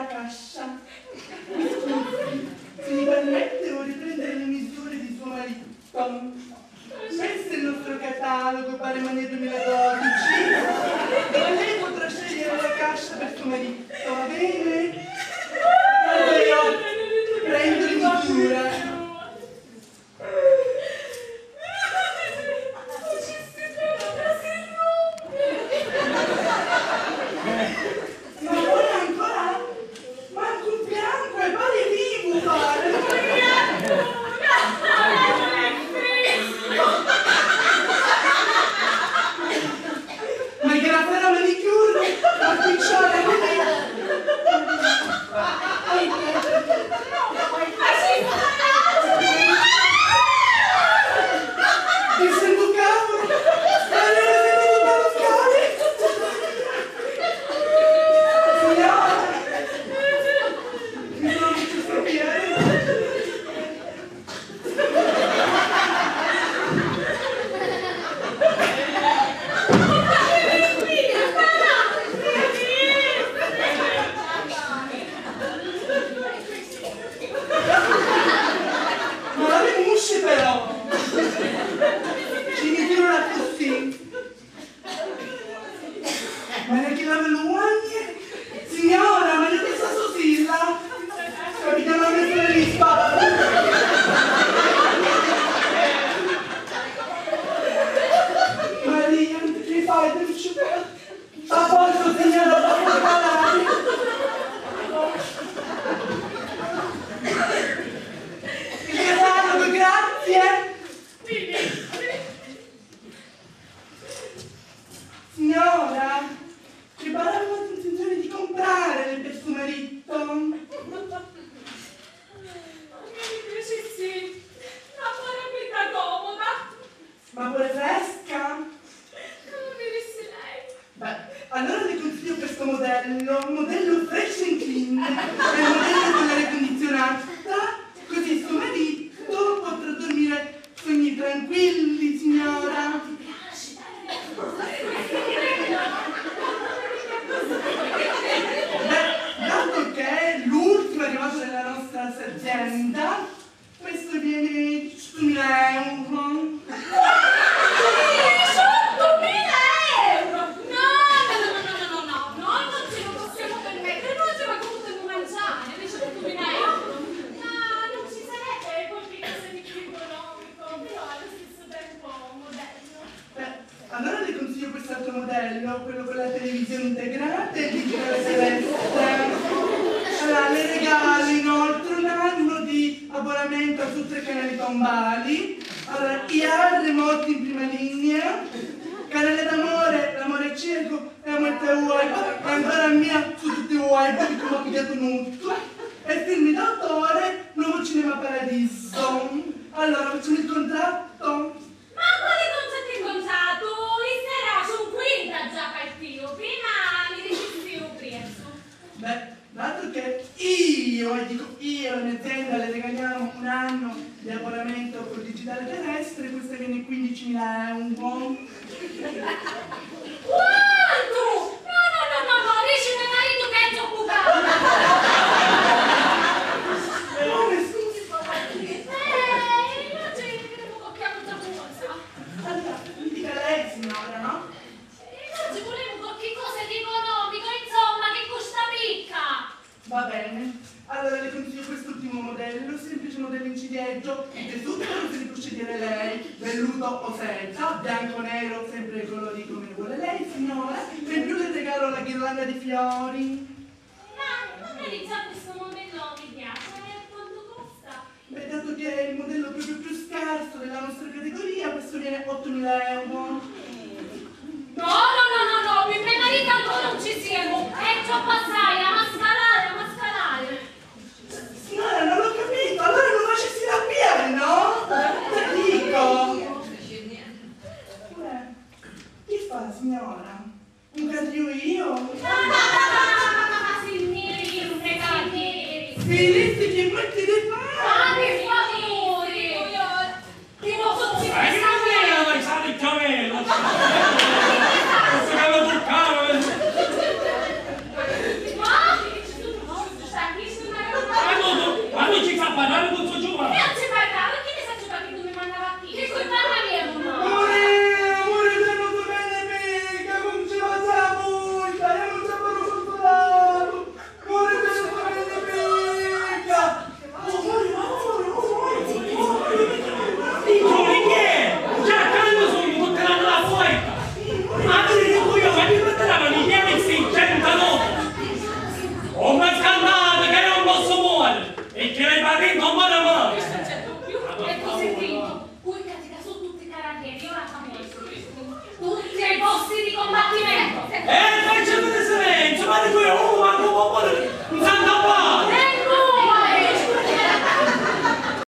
la cascia. Mi scusi, se mi permette vorrei prendere le misure di suo marito. Questo è il nostro catalogo, pare Mania 2012. E lei potrà scegliere la cascia per suo marito, va bene? Allora io prendo le misure. Quello con la televisione integrata e di celeste. Allora, le regalo inoltre un anno di abbonamento a tutti i canali tombali. Allora, IAR remoti in prima linea, canale d'amore, l'amore è cieco e amore te vuoi, e ancora mia su tutti i vuoi, poi come ho pigliato tutto. E film d'autore, nuovo cinema paradiso. Allora, facciamo il contratto. Ma quale concetto in contratto? Sono quinta già partito, prima mi registri un prezzo. Beh, dato che io, e dico io, la mia azienda le regaliamo un anno di abbonamento col digitale terrestre, questa viene 15.000 euro. Quanto? No, dice mio marito che è occupato. Come scusi? Io ci credo che ho già cosa. Allora, mi dica lei, signora, no? Oggi volevo qualche cosa di economico, insomma, che costa picca. Va bene. Allora le consiglio quest'ultimo modello, semplice modello in ciliegio, il tessuto non si può scegliere lei, velluto o senza, bianco o nero, sempre i colori come vuole lei, signora, e in più le regalo la ghirlanda di fiori. Ma magari già questo modello mi piace, quanto costa? Beh, dato che è il modello proprio più scarso della nostra categoria, questo viene 8.000 euro. No, mio marito ancora non ci siamo, è troppo assai, a mascalare. Signora, non l'ho capito, allora non facessi arrabbiare, no? Te dico. Che fa, signora? Un cadrio io? No, signori, un regalini.